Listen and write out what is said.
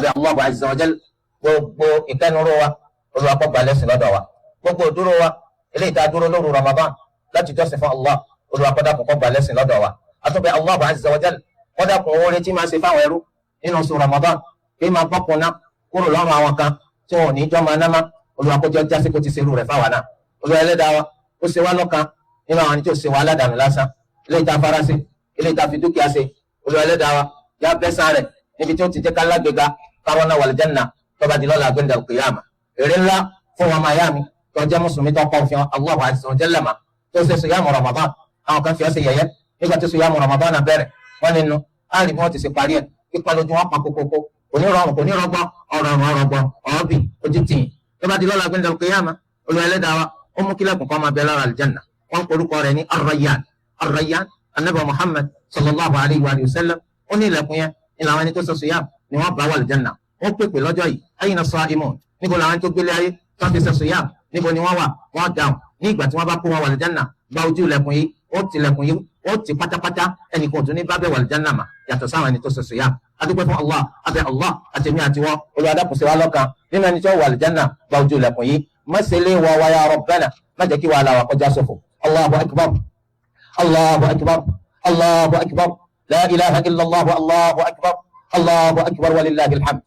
àbí Allah azza wa jal gbogbo ìkẹnuró wa Olúwa kó gbà lẹ́sìn lọ́dọ̀ wa gbogbo dúró wa eléyìí tá a dúró lóru Ramadan láti jọ́sìn fún Allah Olúwa kó dákun kó gbà lẹ́sìn lọ́dọ̀ wa àtúbẹ̀ Allah azza wa jal kó dákun owó retí máa ṣe fáwọn ẹrú nínú oṣù Ramadan kí máa gbọ́kùn ná kúrò lọ́rùn àwọn kan tí wọn ò ní jọ́ máa ná má Olúwa kó jẹ́ jásí kó ti ṣerú rẹ̀ fáwọn náà Olúwa ẹlẹ́dàá wa ó ṣe wá lọ́kan nínú àwọn ẹni tí ó ṣe wá aládàánu lásán eléyìí tá a fara sí eléyìí tá a fi dúkìá ṣe Olúwa ẹlẹ́dàá wa yá bẹ́sàn rẹ̀ níbi tí ó ti jẹ́ ká lágbèéga kárọ́nà wàlìjánà tọ́ba di lọ́la gbẹ̀ndà al-qiyama èrè ńlá fún wọn máa yá mi tó jẹ́ mùsùlùmí tó kọ́ òfin Allahu azza wa jalla mà tó ṣe sùyàmù Ramadan àwọn kan fi ọ́ ṣe yẹ̀yẹ́ nígbà tí sùyàmù Ramadan náà bẹ̀rẹ̀ wọ́n nínú àárín bí wọ́n ti ṣe parí ẹ̀ kíkọ́ lójú wọn pa kókókó onírọ̀rùn kò ní rọgbọ́n ọ̀rọ̀gbọ́n ọ̀ọ́bì ojú tìyìn tọ́ba di lọ́la gbẹ̀ndà al-qiyama Olúwa ẹlẹ́dàá wa ó mú kílẹ̀kùn kọ́ máa bẹ lára àlìjánà wọ́n orúkọ rẹ̀ ní Ar-Rayyan anabi Muhammad sallallahu alayhi wa sallam ó ní ilẹ̀kùn yẹn ní làwọn ẹni tó ṣe sùyàmù ni wọ́n bá wà àlìjánà wọ́n pèpè lọ́jọ́ yìí ayna as-sa'imun níbo làwọn tó gbélé ayé tó fi ṣe sùyàm níbo ni wọ́n wà wọ́n dáhùn ní ìgbà tí wọ́n bá kó wọn wà lìjánà gba ojú ilẹ̀kùn yìí ó ti ilẹ̀kùn yìí ó ti pátápátá ẹnì kan tún ní bá bẹ̀ wà lìjánà mà yàtọ̀ sáwọn ẹni tó ṣe sùyàm adúpẹ́ fún Allah abẹ́ Allah àtẹ̀mí àti wọn Olúwa dákun ṣe wá lọ́kan nínú ẹni tí wọ́n wà lìjánà gba ojú ilẹ̀kùn yìí mọ́sẹ̀lẹ̀ wà wáyà Rabbana má jẹ́ kí wàhálà wà kọjá sófò Allahu akbar Allahu akbar Allahu akbar la ilaha illallah Allahu akbar Allahu akbar walillahil hamd